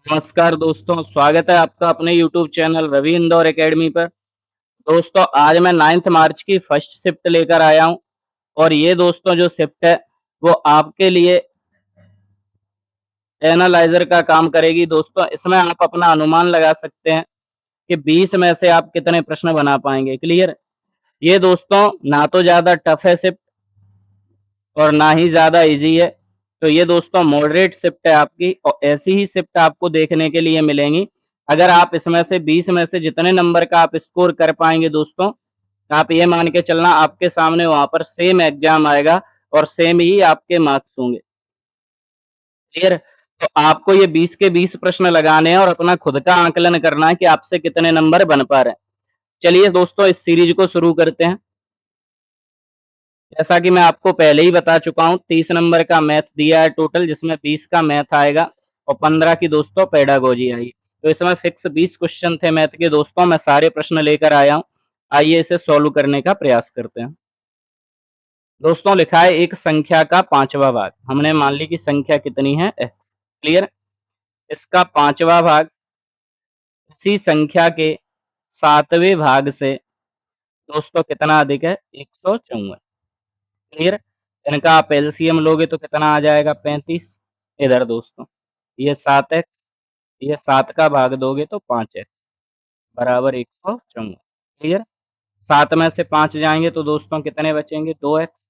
नमस्कार दोस्तों, स्वागत है आपका अपने YouTube channel Ravi Indore academy पर। दोस्तों आज मैं 9th मार्च की फर्स्ट शिफ्ट लेकर आया हूँ और ये दोस्तों जो शिफ्ट है वो आपके लिए एनालाइजर का काम करेगी। दोस्तों इसमें आप अपना अनुमान लगा सकते हैं कि 20 में से आप कितने प्रश्न बना पाएंगे। क्लियर। ये दोस्तों ना तो ज़्यादा टफ है शिफ्ट और ना ही ज़्यादा इजी है। तो ये दोस्तों मॉडरेट शिफ्ट है आपकी और ऐसी ही शिफ्ट आपको देखने के लिए मिलेंगी। अगर आप इसमें से 20 में से जितने नंबर का आप स्कोर कर पाएंगे दोस्तों, आप ये मान के चलना आपके सामने वहां पर सेम एग्जाम आएगा और सेम ही आपके मार्क्स होंगे। क्लियर। तो आपको ये 20 के 20 प्रश्न लगाने हैं और अपना खुद का आंकलन करना है कि आपसे कितने नंबर बन पा रहे हैं। चलिए दोस्तों इस सीरीज को शुरू करते हैं। जैसा कि मैं आपको पहले ही बता चुका हूँ 30 नंबर का मैथ दिया है टोटल, जिसमें 20 का मैथ आएगा और 15 की दोस्तों पेडागोजी आई। तो इसमें फिक्स 20 क्वेश्चन थे मैथ के दोस्तों। मैं सारे प्रश्न लेकर आया हूँ। आइए इसे सॉल्व करने का प्रयास करते हैं। दोस्तों लिखा है एक संख्या का पांचवा भाग। हमने मान ली कि संख्या कितनी है x। क्लियर। इसका पांचवा भाग इसी संख्या के सातवें भाग से दोस्तों कितना अधिक है 154। क्लियर। इनका आप एलसीएम लोगे तो कितना आ जाएगा 35। इधर दोस्तों ये 7x, ये 7 का भाग दोगे तो 5x बराबर 154। क्लियर। 7 में से 5 जाएंगे तो दोस्तों कितने बचेंगे 2x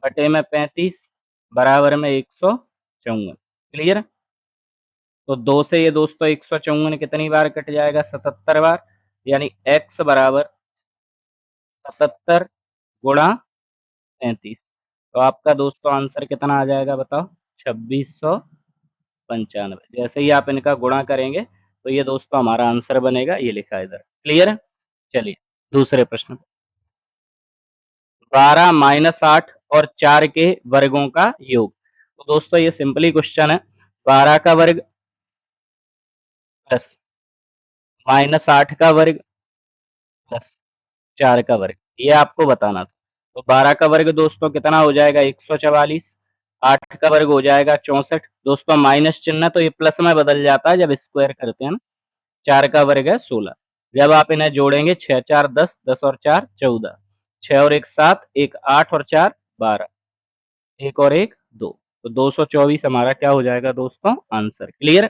बटे में 35 बराबर में 154। क्लियर। तो 2 से ये दोस्तों 154 कितनी बार कट जाएगा 77 बार, यानी x बराबर 77 गुणा 35। तो आपका दोस्तों आंसर कितना आ जाएगा बताओ 2695। जैसे ही आप इनका गुणा करेंगे तो ये दोस्तों हमारा आंसर बनेगा, ये लिखा है इधर। क्लियर। चलिए दूसरे प्रश्न। 12 माइनस 8 और 4 के वर्गों का योग। तो दोस्तों ये सिंपली क्वेश्चन है। 12 का वर्ग प्लस माइनस 8 का वर्ग प्लस 4 का वर्ग, ये आपको बताना था। तो 12 का वर्ग दोस्तों कितना हो जाएगा 144, 8 का वर्ग हो जाएगा 64। दोस्तों माइनस चिन्ह तो ये प्लस में बदल जाता है जब स्क्वायर करते हैं ना। 4 का वर्ग है 16। जब आप इन्हें जोड़ेंगे 6 4 10, 10 और 4 14, 6 और 1 7, 1 8 और 4 12, 1 और 1 2। तो 224 हमारा क्या हो जाएगा दोस्तों आंसर। क्लियर।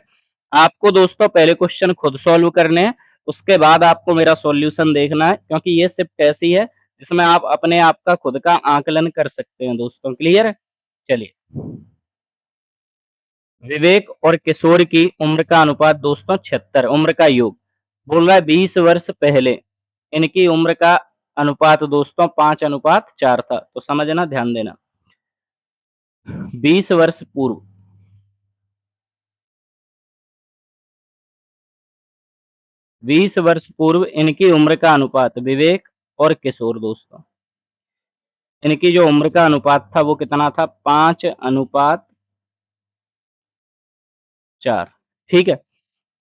आपको दोस्तों पहले क्वेश्चन खुद सॉल्व करने हैं, उसके बाद आपको मेरा सॉल्यूशन देखना है, क्योंकि ये शिफ्ट ऐसी है जिसमें आप अपने आप का खुद का आकलन कर सकते हैं दोस्तों। क्लियर। चलिए विवेक और किशोर की उम्र का अनुपात दोस्तों 76। उम्र का योग बोल रहा है 20 वर्ष पहले इनकी उम्र का अनुपात दोस्तों 5:4 था। तो समझना ध्यान देना 20 वर्ष पूर्व 20 वर्ष पूर्व इनकी उम्र का अनुपात विवेक और किशोर दोस्तों, इनकी जो उम्र का अनुपात था वो कितना था 5:4। ठीक है।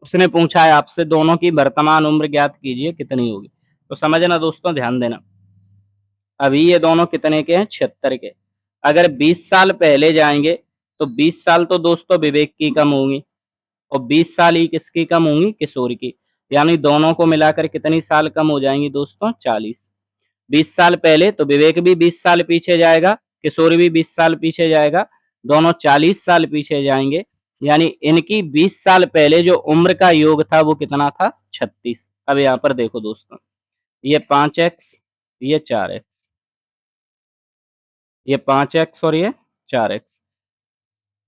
उसने पूछा है आपसे दोनों की वर्तमान उम्र ज्ञात कीजिए कितनी होगी। तो समझना दोस्तों ध्यान देना। अभी ये दोनों कितने के हैं 76 के। अगर 20 साल पहले जाएंगे तो 20 साल तो दोस्तों विवेक की कम होंगी और 20 साल ही किसकी कम होंगी किशोर की। यानी दोनों को मिलाकर कितनी साल कम हो जाएंगी दोस्तों 40। 20 साल पहले तो विवेक भी 20 साल पीछे जाएगा, किशोर भी 20 साल पीछे जाएगा, दोनों 40 साल पीछे जाएंगे। यानी इनकी 20 साल पहले जो उम्र का योग था वो कितना था 36। अब यहाँ पर देखो दोस्तों ये 5x, ये 4x, ये 5x और ये 4x।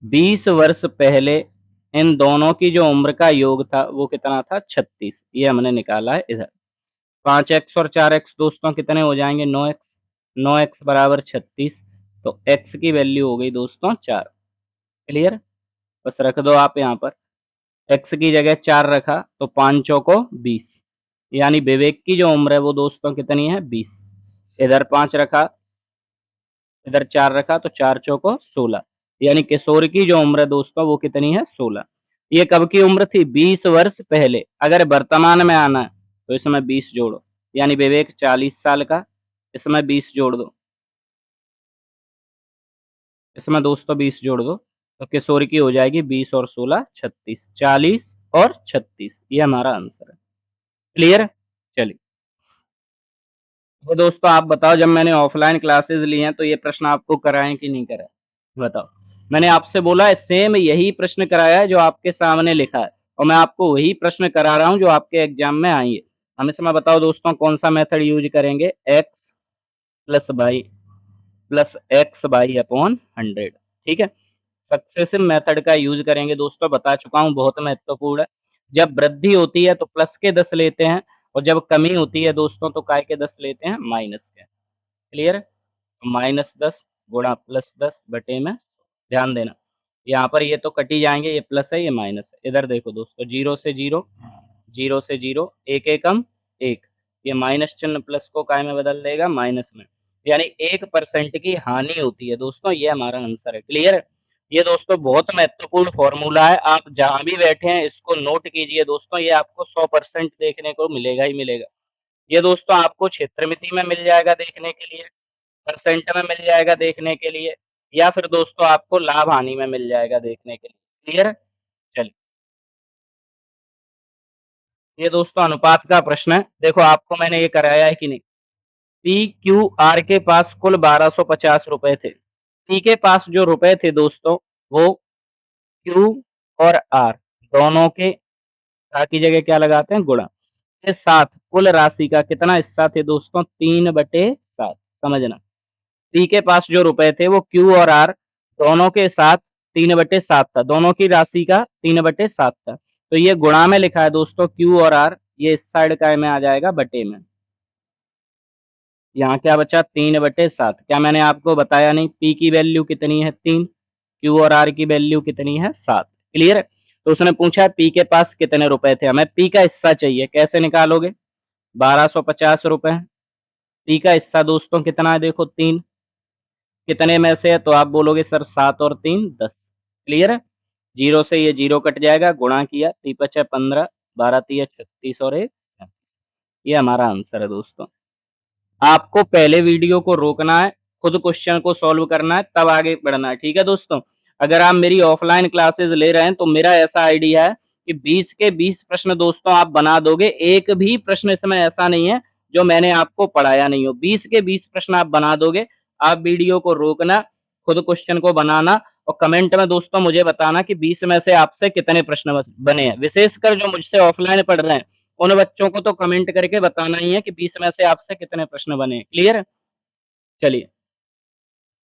20 वर्ष पहले इन दोनों की जो उम्र का योग था वो कितना था 36। ये हमने निकाला है इधर। 5x और 4x दोस्तों कितने हो जाएंगे 9x। 9x बराबर 36। तो x की वैल्यू हो गई दोस्तों 4। क्लियर। बस रख दो आप यहाँ पर x की जगह 4 रखा तो 5 चौको 20। यानी विवेक की जो उम्र है वो दोस्तों कितनी है 20। इधर 5 रखा, इधर 4 रखा तो 4 चौको 16। यानी किशोर की जो उम्र है दोस्तों वो कितनी है 16। ये कब की उम्र थी 20 वर्ष पहले। अगर वर्तमान में आना है तो इसमें 20 जोड़ो, यानी विवेक 40 साल का, इसमें 20 जोड़ दो, इसमें दोस्तों 20 जोड़ दो तो किशोर की हो जाएगी 20 और 16 36, 40 और 36, ये हमारा आंसर है। क्लियर? चलिए। तो दोस्तों आप बताओ, जब मैंने ऑफलाइन क्लासेस ली हैं तो ये प्रश्न आपको कराएं कि नहीं कराए? बताओ। मैंने आपसे बोला है सेम यही प्रश्न कराया है जो आपके सामने लिखा है, और मैं आपको वही प्रश्न करा रहा हूँ जो आपके एग्जाम में आएंगे। हमें समय बताओ दोस्तों, कौन सा मेथड यूज करेंगे? X plus y plus x y upon 100। ठीक है, सक्सेसिव मेथड का यूज करेंगे दोस्तों, बता चुका हूँ, बहुत महत्वपूर्ण है। जब वृद्धि होती है तो प्लस के 10 लेते हैं, और जब कमी होती है दोस्तों तो काय के 10 लेते हैं? माइनस के। क्लियर? -10 गुणा +10 बटे में, ध्यान देना यहाँ पर ये तो कट ही जाएंगे, ये प्लस है ये माइनस है। इधर देखो दोस्तों, 0 से 0, 0 से 0, एक एकम 1, ये माइनस चिन्ह प्लस को काय में बदल देगा? माइनस में, यानी 1% की हानि होती है दोस्तों, ये हमारा आंसर है। क्लियर? ये दोस्तों बहुत महत्वपूर्ण फॉर्मूला है, आप जहां भी बैठे हैं इसको नोट कीजिए दोस्तों, ये आपको 100% देखने को मिलेगा ही मिलेगा। ये दोस्तों आपको क्षेत्रमिति में मिल जाएगा देखने के लिए, परसेंट में मिल जाएगा देखने के लिए, या फिर दोस्तों आपको लाभ हानि में मिल जाएगा देखने के लिए। क्लियर? चलिए, ये दोस्तों अनुपात का प्रश्न है। देखो आपको मैंने ये कराया है कि नहीं? पी क्यू आर के पास कुल 1250 रुपए थे। पी के पास जो रुपए थे दोस्तों, वो क्यू और आर दोनों के का की जगह क्या लगाते हैं? गुणा के साथ कुल राशि का कितना हिस्सा थे दोस्तों? 3/7। समझना, पी के पास जो रुपए थे वो क्यू और आर दोनों के साथ 3/7 था, दोनों की राशि का 3/7 था। तो ये गुणा में लिखा है दोस्तों क्यू और आर, ये इस साइड का में आ जाएगा बटे में। यहाँ क्या बचा? 3/7। क्या मैंने आपको बताया नहीं? पी की वैल्यू कितनी है? 3, क्यू और आर की वैल्यू कितनी है? 7। क्लियर? तो उसने पूछा पी के पास कितने रुपए थे, हमें पी का हिस्सा चाहिए, कैसे निकालोगे? 1250 रुपए, पी का हिस्सा दोस्तों कितना है? देखो 3, कितने में से है? तो आप बोलोगे सर 7 और 3 10। क्लियर है? 0 से ये 0 कट जाएगा, गुणा किया, 3×5 15, 12×3 36 और 1 37। ये हमारा आंसर है दोस्तों। आपको पहले वीडियो को रोकना है, खुद क्वेश्चन को सॉल्व करना है, तब आगे बढ़ना है। ठीक है दोस्तों? अगर आप मेरी ऑफलाइन क्लासेस ले रहे हैं तो मेरा ऐसा आइडिया है कि 20 के 20 प्रश्न दोस्तों आप बना दोगे, एक भी प्रश्न इसमें ऐसा नहीं है जो मैंने आपको पढ़ाया नहीं हो। 20 के 20 प्रश्न आप बना दोगे। आप वीडियो को रोकना, खुद क्वेश्चन को बनाना, और कमेंट में दोस्तों मुझे बताना कि 20 में से आपसे कितने प्रश्न बने हैं। विशेषकर जो मुझसे ऑफलाइन पढ़ रहे हैं उन बच्चों को तो कमेंट करके बताना ही है कि 20 में से आपसे कितने प्रश्न बने। क्लियर? चलिए,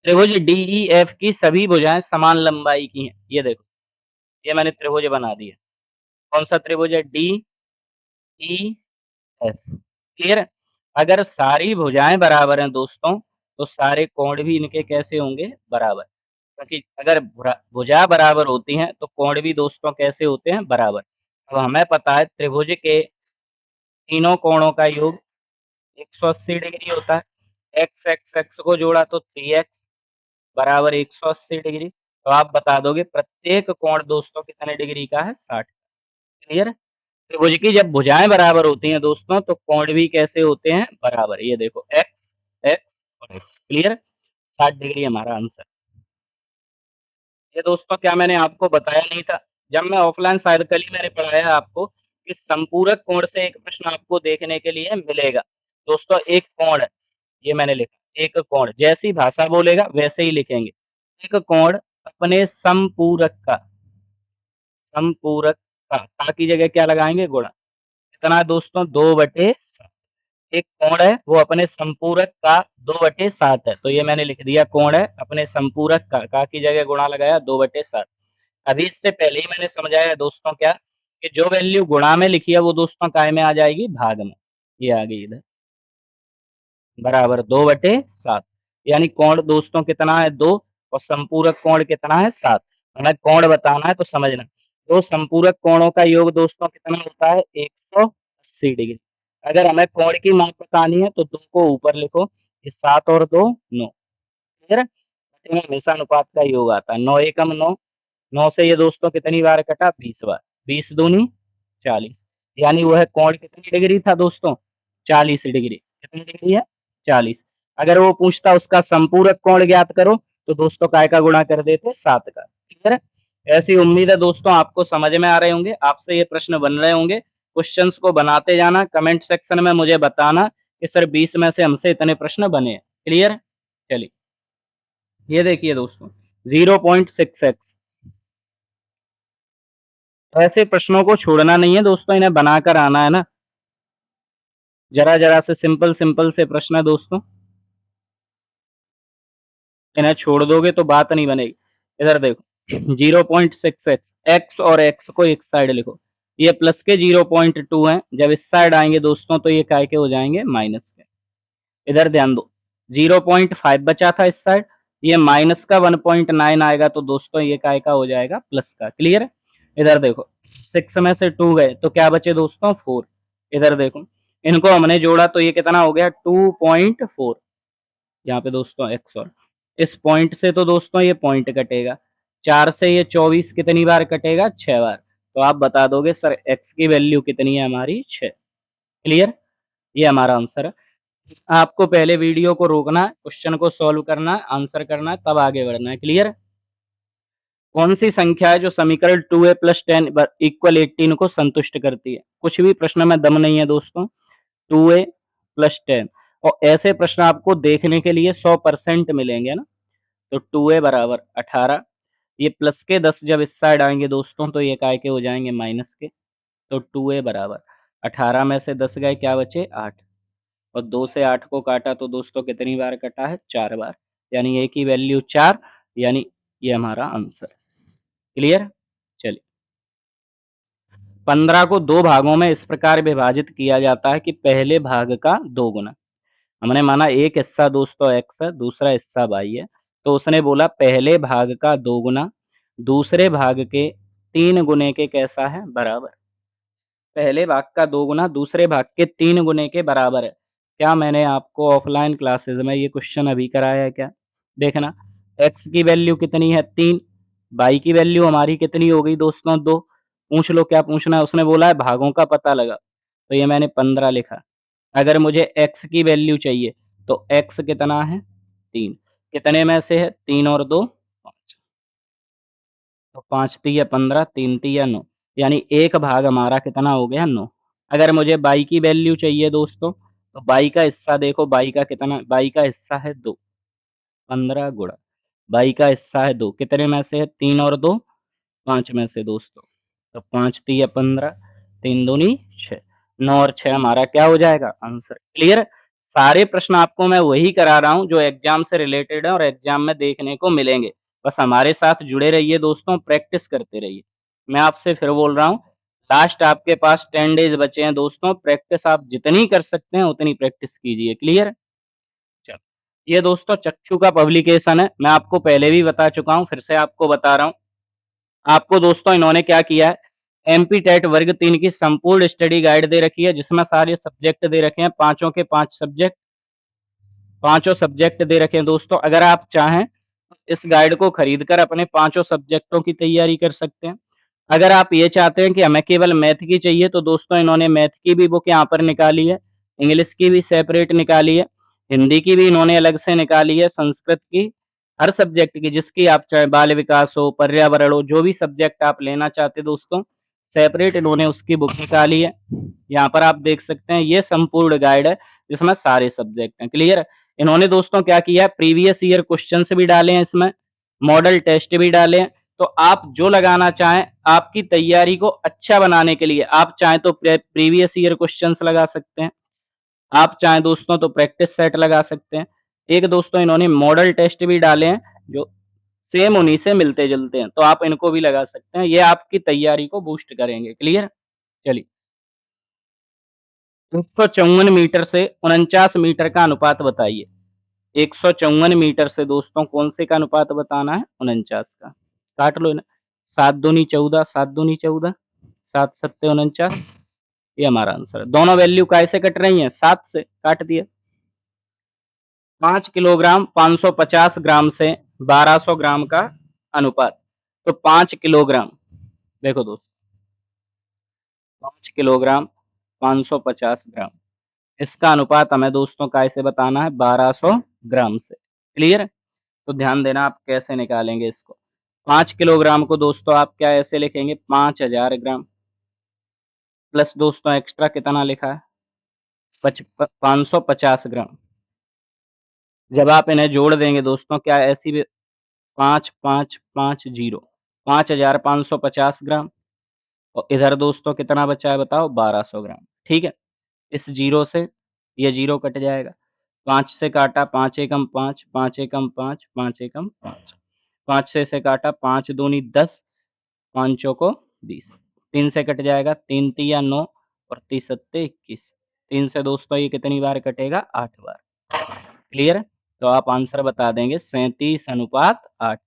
त्रिभुज डीईएफ की सभी भुजाएं समान लंबाई की हैं। ये देखो, ये मैंने त्रिभुज बना दिया। कौन सा त्रिभुज है? D E F. क्लियर? अगर सारी भुजाएं बराबर हैं दोस्तों तो सारे कोण भी इनके कैसे होंगे? बराबर। क्योंकि अगर भुजा बराबर होती हैं तो कोण भी दोस्तों कैसे होते हैं? बराबर। अब हमें पता है त्रिभुज के तीनों कोणों का योग 180 डिग्री होता है। एक्स एक्स एक्स को जोड़ा तो 3x बराबर 180 डिग्री। तो आप बता दोगे प्रत्येक कोण दोस्तों कितने डिग्री का है? 60। क्लियर? त्रिभुज की जब भुजाएं बराबर होती हैं दोस्तों तो कोण भी कैसे होते हैं? बराबर। ये देखो एक्स एक्स और एक्स। क्लियर? 60 डिग्री हमारा आंसर। ये दोस्तों क्या मैंने आपको बताया नहीं था? जब मैं ऑफलाइन शायद कल ही मैंने पढ़ाया आपको कि संपूरक कोण से एक प्रश्न आपको देखने के लिए मिलेगा। दोस्तों एक कोण है, ये मैंने लिखा एक कोण, जैसी भाषा बोलेगा वैसे ही लिखेंगे। एक कोण अपने संपूरक का, संपूरक का की जगह क्या लगाएंगे? गुणा। कितना दोस्तों? 2/7। एक कोण है वो अपने संपूरक का 2/7 है, तो ये मैंने लिख दिया कोण है अपने संपूरक का की जगह गुणा लगाया 2/7। अभी इससे पहले ही मैंने समझाया दोस्तों क्या, कि जो वैल्यू गुणा में लिखी है वो दोस्तों काय में आ जाएगी? भाग में। ये आ गई इधर, बराबर 2/7। यानी कोण दोस्तों कितना है? 2, और संपूरक कोण कितना है? 7। हमें कोण बताना है तो समझना, दो संपूरक कोणों का योग दोस्तों कितना होता है? 180 डिग्री। अगर हमें कोण की माप बतानी है तो 2 को ऊपर लिखो, ये 7 और 2 9। क्लियर? में हमेशा अनुपात का योग आता है। 9 एकम 9, 9 से ये दोस्तों कितनी बार कटा? 20 बार। 20 दूनी 40, यानी वह कोण कितनी डिग्री था दोस्तों? 40 डिग्री। कितनी डिग्री है? 40। अगर वो पूछता उसका संपूरक कोण ज्ञात करो तो दोस्तों काय का गुणा कर देते 7 का। क्लियर है? ऐसी उम्मीद है दोस्तों आपको समझ में आ रहे होंगे, आपसे ये प्रश्न बन रहे होंगे। क्वेश्चंस को बनाते जाना, कमेंट सेक्शन में मुझे बताना कि सर 20 में से हमसे इतने प्रश्न बने हैं। क्लियर है? चलिए, ये देखिए दोस्तों 0.6x, ऐसे प्रश्नों को छोड़ना नहीं है दोस्तों, इन्हें बनाकर आना है ना। जरा-जरा से सिंपल से प्रश्न है दोस्तों, इन्हें छोड़ दोगे तो बात नहीं बनेगी। इधर देखो 0.6x, x और x को एक साइड लिखो। ये प्लस के 0.2 हैं, जब इस साइड आएँगे दोस्तों तो ये काय के हो जाएँगे माइनस के। इधर ध्यान दो 0.5 बचा था इस साइड, ये माइनस का 1.9 आएगा तो दोस्तों ये काय का हो जाएगा प्लस का। क्लियर है? इधर देखो 6 में से 2 गए तो क्या बचे दोस्तों 4। इधर देखो इनको हमने जोड़ा तो ये कितना हो गया 2.4, यहाँ पे दोस्तों x, और इस पॉइंट से तो दोस्तों ये पॉइंट कटेगा, 4 से ये 24 कितनी बार कटेगा 6 बार। तो आप बता दोगे सर x की वैल्यू कितनी है हमारी 6। क्लियर? ये हमारा आंसर है। आपको पहले वीडियो को रोकना है, क्वेश्चन को सॉल्व करना है, आंसर करना है, तब आगे बढ़ना है। क्लियर? कौन सी संख्या है जो समीकरण 2a प्लस 10 इक्वल 18 को संतुष्ट करती है? कुछ भी प्रश्न में दम नहीं है दोस्तों। 2a प्लस 10, और ऐसे प्रश्न आपको देखने के लिए 100% मिलेंगे ना। तो 2a बराबर 18, ये प्लस के 10 जब इस साइड आएंगे दोस्तों तो ये काय के हो जाएंगे माइनस के। तो 2a बराबर 18 में से 10 गए क्या बचे 8, और 2 से 8 को काटा तो दोस्तों कितनी बार कटा है 4 बार, यानी a की वैल्यू 4, यानी ये हमारा आंसर। क्लियर? चलिए, 15 को 2 भागों में इस प्रकार विभाजित किया जाता है कि पहले भाग का 2 गुना। हमने माना एक हिस्सा दोस्तों x है, दूसरा हिस्सा y है, तो उसने बोला पहले भाग का 2 गुना दूसरे भाग के 3 गुने के कैसा है बराबर। पहले भाग का 2 गुना दूसरे भाग के 3 गुने के बराबर है। क्या मैंने आपको ऑफलाइन क्लासेस में ये क्वेश्चन अभी कराया है क्या? देखना, x की वैल्यू कितनी है 3, y की वैल्यू हमारी कितनी हो गई दोस्तों 2। पूछ लो क्या पूछना है, उसने बोला है भागों का पता लगा, तो ये मैंने 15 लिखा। अगर मुझे x की वैल्यू चाहिए तो x कितना है 3, कितने में से है 3 और 2 5, तो 5 तिया 15, 3 तिया 9, यानी एक भाग हमारा कितना हो गया 9। अगर मुझे y की वैल्यू चाहिए दोस्तों तो y का हिस्सा देखो, y का कितना, y का हिस्सा है 2, 15 गुणा y का हिस्सा है 2, कितने में से है 3 और 2 5 में से दोस्तों। तो 5 तिया 15, 3 दूनी 6, 9 और 6 हमारा क्या हो जाएगा आंसर। क्लियर? सारे प्रश्न आपको मैं वही करा रहा हूँ जो एग्जाम से रिलेटेड है और एग्जाम में देखने को मिलेंगे। बस हमारे साथ जुड़े रहिए दोस्तों, प्रैक्टिस करते रहिए। मैं आपसे फिर बोल रहा हूँ, लास्ट आपके पास 10 डेज बचे हैं दोस्तों, प्रैक्टिस आप जितनी कर सकते हैं उतनी प्रैक्टिस कीजिए। क्लियर? चलो, ये दोस्तों चक्षु का पब्लिकेशन है, मैं आपको पहले भी बता चुका हूँ, फिर से आपको बता रहा हूँ। आपको दोस्तों इन्होंने क्या किया है, एमपी टेट वर्ग 3 की संपूर्ण स्टडी गाइड दे रखी है, जिसमें सारे सब्जेक्ट दे रखे हैं, पांचों के 5 सब्जेक्ट, पांचों सब्जेक्ट दे रखे हैं दोस्तों। अगर आप चाहें इस गाइड को खरीद कर अपने पांचों सब्जेक्टों की तैयारी कर सकते हैं। अगर आप ये चाहते हैं कि हमें केवल मैथ की चाहिए तो दोस्तों इन्होंने मैथ की भी बुक यहाँ पर निकाली है, इंग्लिश की भी सेपरेट निकाली है, हिंदी की भी इन्होंने अलग से निकाली है, संस्कृत की, हर सब्जेक्ट की जिसकी आप चाहे बाल विकास हो, पर्यावरण हो, जो भी सब्जेक्ट आप लेना चाहते दोस्तों सेपरेट इन्होंने उसकी बुक निकाली है। यहाँ पर आप देख सकते हैं ये संपूर्ण गाइड है जिसमें सारे सब्जेक्ट हैं। क्लियर? इन्होंने दोस्तों क्या किया है, प्रीवियस ईयर क्वेश्चन भी डाले हैं इसमें, मॉडल टेस्ट भी डाले हैं। तो आप जो लगाना चाहें आपकी तैयारी को अच्छा बनाने के लिए, आप चाहें तो प्रीवियस ईयर क्वेश्चंस लगा सकते हैं, आप चाहें दोस्तों तो प्रैक्टिस सेट लगा सकते हैं। एक दोस्तों इन्होंने मॉडल टेस्ट भी डाले हैं जो सेम उन्हीं से मिलते जुलते हैं, तो आप इनको भी लगा सकते हैं, ये आपकी तैयारी को बूस्ट करेंगे। क्लियर? चलिए, 154 मीटर से 49 मीटर का अनुपात बताइए। 154 मीटर से दोस्तों कौन से का अनुपात बताना है 49 का। काट लो इन्हें, 7 दूनी 14, 7 दूनी 14, 7 सत्ते 49, ये हमारा आंसर है। दोनों वैल्यू कैसे कट रही हैं 7 से, काट दिया। 5 किलोग्राम 550 ग्राम से 1200 ग्राम का अनुपात, तो 5 किलोग्राम, देखो दोस्तों 5 किलोग्राम 550 ग्राम, इसका अनुपात हमें दोस्तों कैसे बताना है 1200 ग्राम से। क्लियर? तो ध्यान देना आप कैसे निकालेंगे इसको। 5 किलोग्राम को दोस्तों आप क्या ऐसे लिखेंगे 5000 ग्राम प्लस दोस्तों एक्स्ट्रा कितना लिखा है 550 ग्राम। जब आप इन्हें जोड़ देंगे दोस्तों क्या ऐसी भी 5550 5550 ग्राम और इधर दोस्तों कितना बचा है बताओ 1200 ग्राम। ठीक है, इस जीरो से ये जीरो कट जाएगा। 5 से काटा 5 एकम 5, 5 एकम 5, 5 एकम 5, 5 से इसे काटा 5 दूनी 10, 5 चौको 20, 3 से कट जाएगा 3 तिया 9 और 30 सत्ते 21। 3 से दोस्तों ये कितनी बार कटेगा 8 बार। क्लियर? तो आप आंसर बता देंगे 37:8।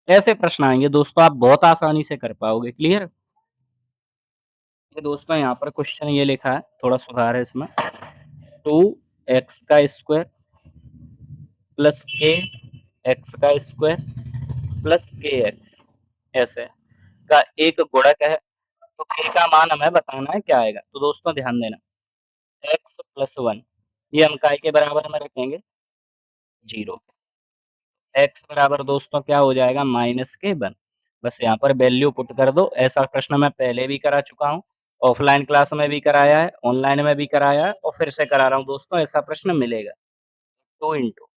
ऐसे प्रश्न आएंगे दोस्तों आप बहुत आसानी से कर पाओगे। क्लियर? ये दोस्तों यहाँ पर क्वेश्चन ये लिखा है, थोड़ा सुधार है इसमें। 2x का स्क्वायर प्लस के एक्स का स्क्वायर प्लस के एक्स ऐसे का एक गुणक है, तो के का मान हमें बताना है क्या आएगा। तो दोस्तों ध्यान देना x प्लस 1 ये हम काय के बराबर में रखेंगे 0। x बराबर दोस्तों क्या हो जाएगा -1। बस यहाँ पर वैल्यू पुट कर दो। ऐसा प्रश्न मैं पहले भी करा चुका हूँ, ऑफलाइन क्लास में भी कराया है, ऑनलाइन में भी कराया है और फिर से करा रहा हूँ दोस्तों, ऐसा प्रश्न मिलेगा। 2 इंटू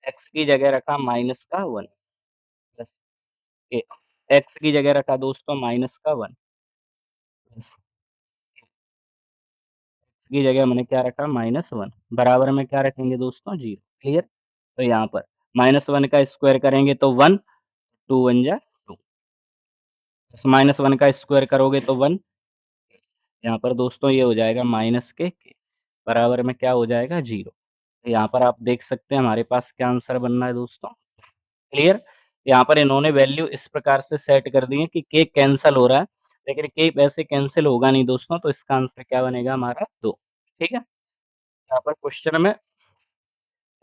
एक्स की जगह रखा -1 प्लस के एक्स की जगह रखा दोस्तों -1 प्लस एक्स की जगह मैंने क्या रखा -1 बराबर में क्या रखेंगे दोस्तों 0। क्लियर? तो यहाँ पर -1 का स्क्वायर करेंगे तो 1, 2 1 जा 2, -1 का स्क्वायर करोगे तो 1, यहाँ पर दोस्तों ये हो जाएगा माइनस के बराबर में क्या हो जाएगा 0। तो यहाँ पर आप देख सकते हैं हमारे पास क्या आंसर बनना है दोस्तों। क्लियर? यहाँ पर इन्होंने वैल्यू इस प्रकार से सेट कर दी है कि के कैंसल हो रहा है, लेकिन के वैसे कैंसल होगा नहीं दोस्तों, तो इसका आंसर क्या बनेगा हमारा 2। ठीक है? यहाँ पर क्वेश्चन में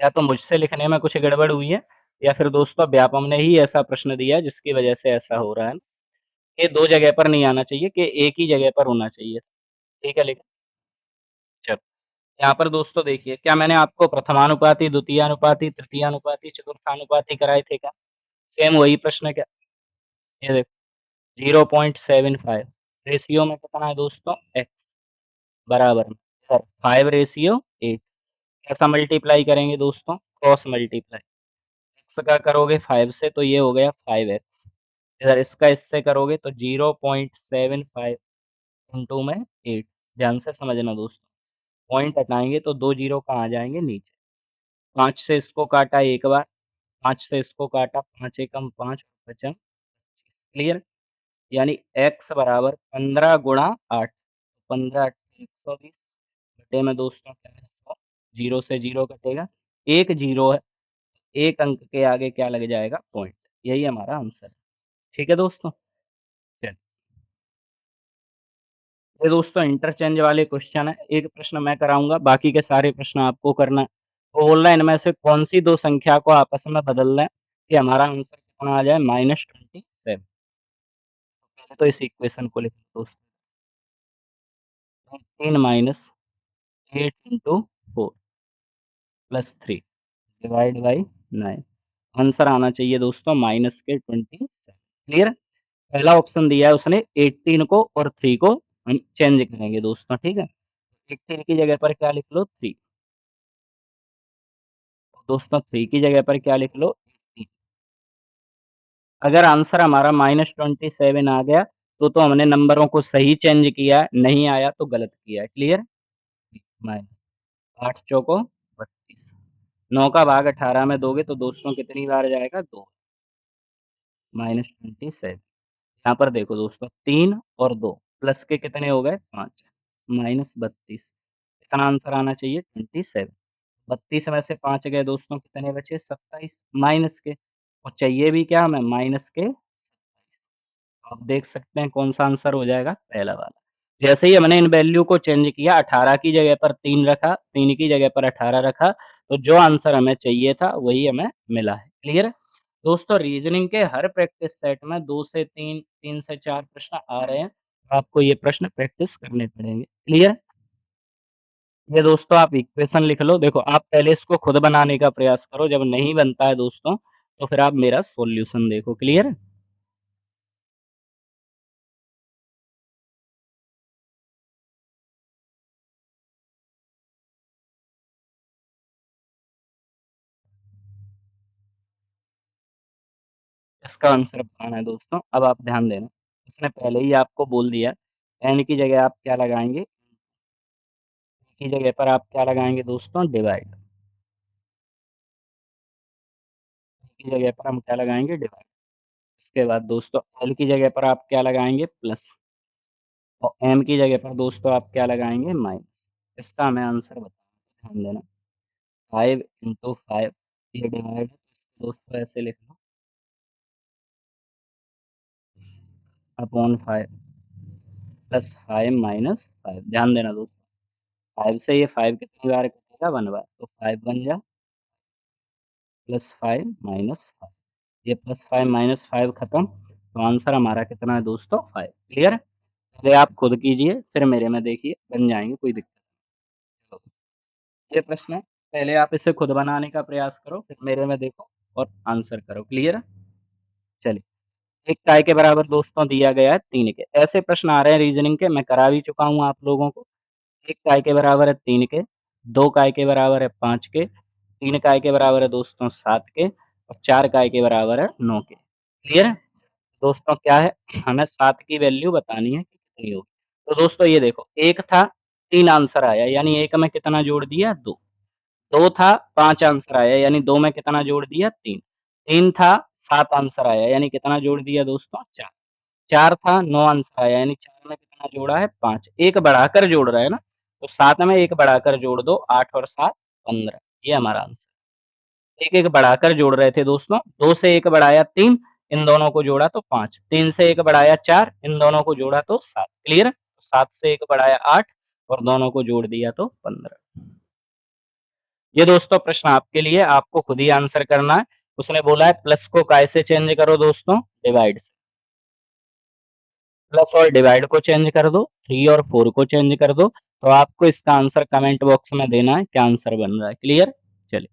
या तो मुझसे लिखने में कुछ गड़बड़ हुई है या फिर दोस्तों व्यापम ने ही ऐसा प्रश्न दिया है जिसकी वजह से ऐसा हो रहा है। ये 2 जगह पर नहीं आना चाहिए, कि एक ही जगह पर होना चाहिए। ठीक है लेकिन चलो, यहाँ पर दोस्तों देखिए क्या मैंने आपको प्रथमानुपाती, द्वितीयानुपाती, तृतीयानुपाती, चतुर्थानुपाती कराए थे क्या? सेम वही प्रश्न क्या? ये देखो 0.75 रेशियो में कितना है दोस्तों x बराबर में सर 5 रेशियो 8। कैसा मल्टीप्लाई करेंगे दोस्तों? Cross multiply. x का करोगे 5 से तो ये हो गया 5x, इधर इसका इससे करोगे तो 0.75 इंटू में 8। ध्यान से समझना दोस्तों, पॉइंट हटाएंगे तो 2 जीरो कहाँ आ जाएंगे नीचे। 5 से इसको काटा एक बार, 5 से इसको काटा 5 एकम 5 बचा 25। क्लियर? यानी x बराबर 15 गुणा 8, 15 8 120 बटे में दोस्तों क्या है 100, 0 से 0 कटेगा, एक जीरो है, एक अंक के आगे क्या लग जाएगा पॉइंट। यही हमारा आंसर है। ठीक है दोस्तों? चलिए, ये दोस्तों इंटरचेंज वाले क्वेश्चन है। एक प्रश्न मैं कराऊंगा, बाकी के सारे प्रश्न आपको करना है। तो ऑनलाइन में से कौन सी दो संख्या को आपस में बदल लें कि हमारा आंसर कितना आ जाए -27। पहले तो इस इक्वेशन को लिखो दोस्तों, 18 minus 8 into 4 plus 3 divide by 9। Answer आना चाहिए दोस्तों -27। क्लियर? पहला ऑप्शन दिया है उसने 18 को और 3 को हम चेंज करेंगे दोस्तों। ठीक है? 18 की जगह पर क्या लिख लो 3, दोस्तों 3 की जगह पर क्या लिख लो 18। अगर आंसर हमारा -27 आ गया तो हमने नंबरों को सही चेंज किया है, नहीं आया तो गलत किया है। क्लियर? माइनस 8 चौको 32, 9 का भाग 18 में दोगे तो दोस्तों कितनी बार जाएगा 2, -27। यहाँ पर देखो दोस्तों 3 और 2 प्लस के कितने हो गए 5, -32। कितना आंसर आना चाहिए 27। 32 में से 5 गए दोस्तों कितने बचे 27 माइनस के, और चाहिए भी क्या हमें माइनस के 27। आप देख सकते हैं कौन सा आंसर हो जाएगा पहला वाला। जैसे ही हमने इन वैल्यू को चेंज किया 18 की जगह पर 3 रखा, 3 की जगह पर 18 रखा, तो जो आंसर हमें चाहिए था वही हमें मिला है। क्लियर है? दोस्तों रीजनिंग के हर प्रैक्टिस सेट में 2 से 3, 3 से 4 प्रश्न आ रहे हैं। आपको ये प्रश्न प्रैक्टिस करने पड़ेंगे। क्लियर? ये दोस्तों आप इक्वेशन लिख लो। देखो आप पहले इसको खुद बनाने का प्रयास करो, जब नहीं बनता है दोस्तों तो फिर आप मेरा सॉल्यूशन देखो। क्लियर? इसका आंसर बताना है दोस्तों। अब आप ध्यान देना, उसने पहले ही आपको बोल दिया, एन की जगह आप क्या लगाएँगे, की जगह पर आप क्या लगाएँगे दोस्तों, डिवाइड। की जगह पर हम क्या लगाएँगे, डिवाइड। इसके बाद दोस्तों एल की जगह पर आप क्या लगाएँगे, प्लस, और एम की जगह पर दोस्तों आप क्या लगाएँगे, माइनस। इसका हमें आंसर बताना है, ध्यान देना। 5 इंटू 5 ये डिवाइड है, तो दोस्तों ऐसे लिख लो, अपॉन 5 प्लस 5 माइनस 5। ध्यान देना दोस्तों, 5 से ये 5 कितनी बार कटेगा, 1 बार, तो 5 बन जा प्लस 5 माइनस 5। ये प्लस 5 माइनस 5 खत्म, तो आंसर हमारा कितना है दोस्तों, 5। क्लियर? पहले आप खुद कीजिए, फिर मेरे में देखिए, बन जाएँगे, कोई दिक्कत नहीं। ये प्रश्न है, पहले आप इसे खुद बनाने का प्रयास करो, फिर मेरे में देखो और आंसर करो। क्लियर है? चलिए, 1 काय के बराबर दोस्तों दिया गया है 3 के। ऐसे प्रश्न आ रहे हैं रीज़निंग के, मैं करा भी चुका हूँ आप लोगों को। 1 काय के बराबर है 3 के, 2 काय के बराबर है 5 के, 3 काय के बराबर है दोस्तों 7 के, और 4 काय के बराबर है 9 के। क्लियर है? दोस्तों क्या है, हमें 7 की वैल्यू बतानी है कि कितनी होगी। तो दोस्तों ये देखो, 1 था, 3 आंसर आया, यानी 1 में कितना जोड़ दिया, 2। 2 था, 5 आंसर आया, यानी 2 में कितना जोड़ दिया, 3। 3 था, 7 आंसर आया, यानी कितना जोड़ दिया दोस्तों, 4। 4 था, 9 आंसर आया, यानी 4 में कितना जोड़ा है, 5। 1 बढ़ाकर जोड़ रहा है ना, तो 7 में 1 बढ़ाकर जोड़ दो, 8 और 7 15। ये हमारा आंसर। 1-1 बढ़ाकर जोड़ रहे थे दोस्तों, 2 से 1 बढ़ाया 3, इन दोनों को जोड़ा तो 5, 3 से 1 बढ़ाया 4, इन दोनों को जोड़ा तो 7। क्लियर? 7 से 1 बढ़ाया 8 और दोनों को जोड़ दिया तो 15। ये दोस्तों प्रश्न आपके लिए, आपको खुद ही आंसर करना है। उसने बोला है प्लस को काय से चेंज करो दोस्तों, डिवाइड से। प्लस और डिवाइड को चेंज कर दो, 3 और 4 को चेंज कर दो, तो आपको इसका आंसर कमेंट बॉक्स में देना है, क्या आंसर बन रहा है। क्लियर? चलिए,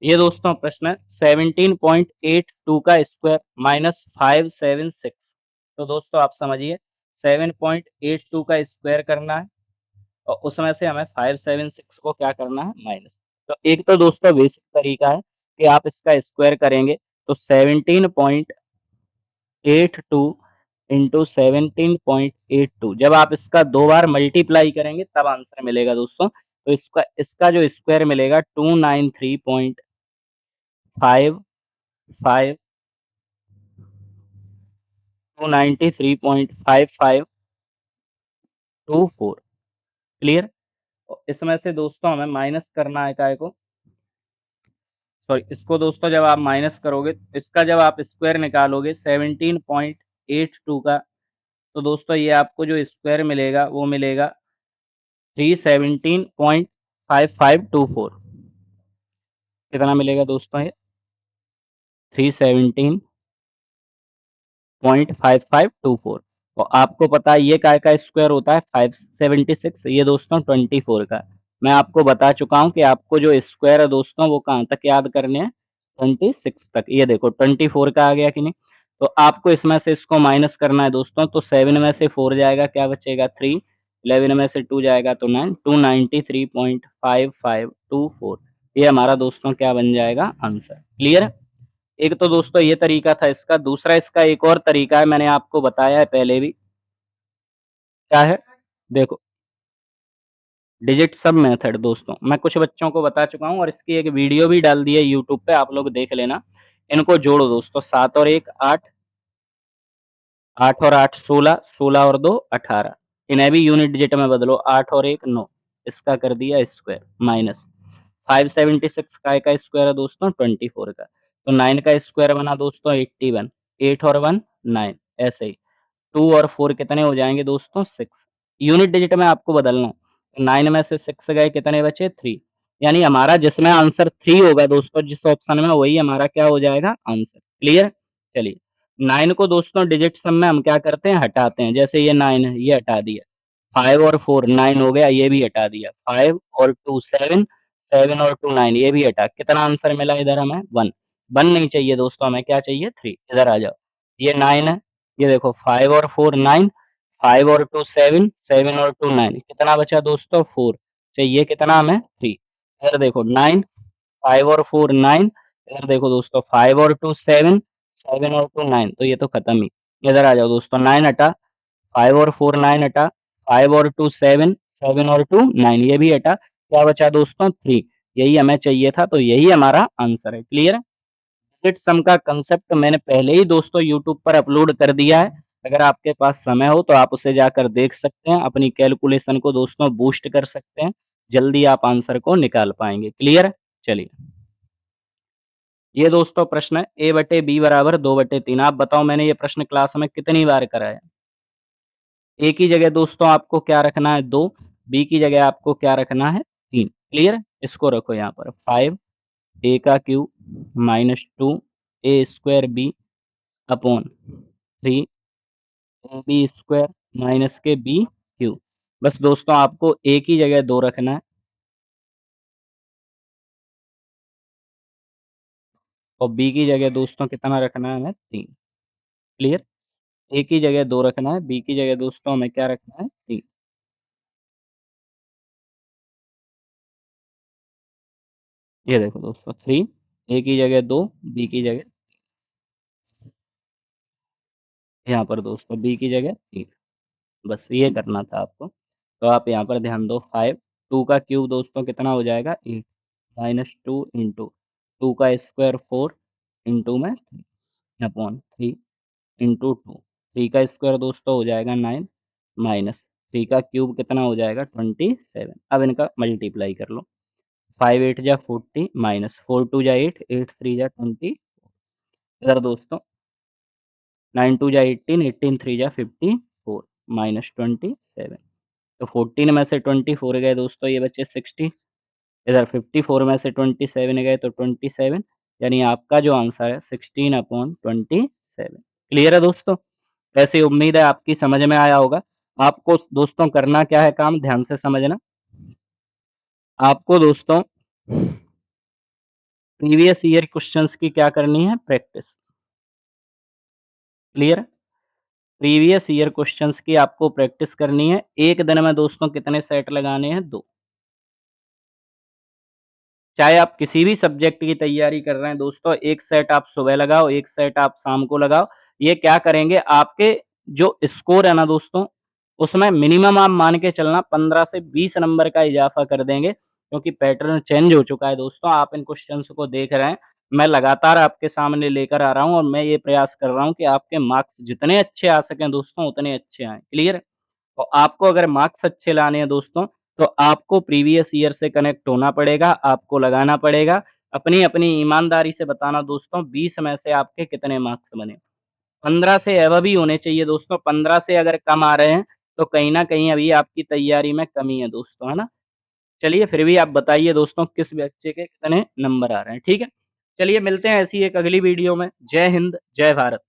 ये दोस्तों प्रश्न है 17.82 का स्क्वायर माइनस 576। तो दोस्तों आप समझिए, 7.82 का स्क्वायर करना है और उसमें से हमें 576 को क्या करना है, माइनस। तो एक तो दोस्तों बेसिक तरीका है कि आप इसका स्क्वायर करेंगे, तो 17.82 इंटू 17.82, जब आप इसका 2 बार मल्टीप्लाई करेंगे तब आंसर मिलेगा दोस्तों। तो इसका इसका जो स्क्वायर मिलेगा 293.55 293.5524। क्लियर? इसमें से दोस्तों हमें माइनस करना है काय को, सॉरी, इसको दोस्तों जब आप माइनस करोगे, इसका जब आप स्क्वायर निकालोगे 17.82 का, तो दोस्तों ये आपको जो स्क्वायर मिलेगा वो मिलेगा 317.5524। कितना मिलेगा दोस्तों ये, 317.5524। और आपको पता है ये काय का स्क्वायर होता है, 576, ये दोस्तों 24 का। मैं आपको बता चुका हूँ कि आपको जो स्क्वायर है दोस्तों वो कहाँ तक याद करने हैं, 26 तक। ये देखो 24 का आ गया कि नहीं। तो आपको इसमें से इसको माइनस करना है दोस्तों, तो 7 में से 4 जाएगा, क्या बचेगा, 3। 11 में से 2 जाएगा तो 9, 293.5524। ये हमारा दोस्तों क्या बन जाएगा, आंसर। क्लियर? एक तो दोस्तों ये तरीका था इसका, दूसरा इसका एक और तरीका है, मैंने आपको बताया है पहले भी। क्या है? देखो, डिजिट सम मेथड दोस्तों, मैं कुछ बच्चों को बता चुका हूँ और इसकी एक वीडियो भी डाल दी है यूट्यूब पे, आप लोग देख लेना। इनको जोड़ो दोस्तों, 7 और 1 8, 8 और 8 16, 16 और 2 18। इन्हें भी यूनिट डिजिट में बदलो, 8 और 1 9, इसका कर दिया स्क्वायर, माइनस 576 का स्क्वायर है दोस्तों 24 का, तो 9 का स्क्वायर बना दोस्तों 81, 8 और 1 9, ऐसे ही 2 और 4 कितने हो जाएँगे दोस्तों, 6। यूनिट डिजिट में आपको बदलना है, तो 9 में से 6 गए, कितने बचे, 3। यानी हमारा जिसमें आंसर 3 होगा दोस्तों, जिस ऑप्शन में, वही हमारा क्या हो जाएगा, आंसर। क्लियर? चलिए, 9 को दोस्तों डिजिट सम में हम क्या करते हैं, हटाते हैं। जैसे ये 9 है, ये हटा दिया, 5 और 4 9 हो गया, ये भी हटा दिया, 5 और 2 7, 7 और 2 9, ये भी हटा, कितना आंसर मिला इधर हमें 1। 1 नहीं चाहिए दोस्तों, हमें क्या चाहिए 3। इधर आ जाओ, ये 9 है, ये देखो 5 और 4 9, 5 और 2 7, 7 और 2 9, कितना बचा दोस्तों 4, चाहिए कितना हमें 3। इधर देखो 9, 5 और 4 9, इधर देखो दोस्तों 5 और 2 7, 7 और 2 9, तो ये तो खत्म ही। इधर आ जाओ दोस्तों, 9 हटा, 5 और 4 9 हटा, 5 और 2 7, 7 और 2 9, ये भी हटा, क्या बचा दोस्तों 3। यही हमें चाहिए था, तो यही हमारा आंसर है। क्लियर है? डिजिट सम का कंसेप्ट मैंने पहले ही दोस्तों यूट्यूब पर अपलोड कर दिया है। अगर आपके पास समय हो तो आप उसे जाकर देख सकते हैं, अपनी कैलकुलेशन को दोस्तों बूस्ट कर सकते हैं, जल्दी आप आंसर को निकाल पाएँगे। क्लियर है? चलिए, ये दोस्तों प्रश्न है a/b बराबर 2/3। आप बताओ मैंने ये प्रश्न क्लास में कितनी बार कराया? ए की जगह दोस्तों आपको क्या रखना है 2, बी की जगह आपको क्या रखना है 3। क्लियर है? इसको रखो यहाँ पर 5 ए का cube minus 2 a square b upon 3 a b square minus के बी क्यूब। बस दोस्तों आपको ए की जगह 2 रखना है और बी की जगह दोस्तों कितना रखना है हमें 3। क्लियर? ए की जगह 2 रखना है, बी की जगह दोस्तों हमें क्या रखना है 3। ये देखो दोस्तों 3, ए की जगह 2, बी की जगह यहाँ पर दोस्तों बी की जगह 3। बस ये करना था आपको। तो आप यहाँ पर ध्यान दो 5, 2 का क्यूब दोस्तों कितना हो जाएगा 8, माइनस 2 इंटू 2 का स्क्वायर 4 इंटू में 3 अपॉन 3 इंटू 2, 3 का स्क्वायर दोस्तों हो जाएगा 9 माइनस 3 का क्यूब कितना हो जाएगा 27। अब इनका मल्टीप्लाई कर लो, 5 8 जा 40 माइनस 4 2 जा 8, 8 3 जा 20। इधर दोस्तों 9 2 जा 18, 18 3 जा 54 माइनस 27। तो 14 में से 24 गए दोस्तों, ये बचे 60। इधर 54 में से 27 गए तो 27, यानी आपका जो आंसर है 16/27। क्लियर है दोस्तों? ऐसी उम्मीद है आपकी समझ में आया होगा। आपको दोस्तों करना क्या है काम, ध्यान से समझना। आपको दोस्तों प्रीवियस ईयर क्वेश्चंस की क्या करनी है, practice. Clear? Previous year questions की आपको प्रैक्टिस करनी है। एक दिन में दोस्तों कितने सेट लगाने हैं, 2। चाहे आप किसी भी सब्जेक्ट की तैयारी कर रहे हैं दोस्तों, एक सेट आप सुबह लगाओ, एक सेट आप शाम को लगाओ। ये क्या करेंगे, आपके जो स्कोर है ना दोस्तों, उसमें मिनिमम आप मान के चलना 15 से 20 नंबर का इजाफ़ा कर देंगे, क्योंकि पैटर्न चेंज हो चुका है दोस्तों। आप इन क्वेश्चंस को देख रहे हैं, मैं लगातार आपके सामने लेकर आ रहा हूँ और मैं ये प्रयास कर रहा हूँ कि आपके मार्क्स जितने अच्छे आ सकें दोस्तों, उतने अच्छे आएँ। क्लियर है? और आपको अगर मार्क्स अच्छे लाने हैं दोस्तों, तो आपको प्रीवियस ईयर से कनेक्ट होना पड़ेगा, आपको लगाना पड़ेगा। अपनी-अपनी ईमानदारी से बताना दोस्तों, 20 में से आपके कितने मार्क्स बने। 15 से अबव ही होने चाहिए दोस्तों, 15 से अगर कम आ रहे हैं, तो कहीं न कहीं अभी आपकी तैयारी में कमी है दोस्तों, है ना? चलिए फिर भी आप बताइए दोस्तों किस बच्चे के कितने नंबर आ रहे हैं, ठीक है? चलिए मिलते हैं ऐसी एक अगली वीडियो में। जय हिंद, जय भारत।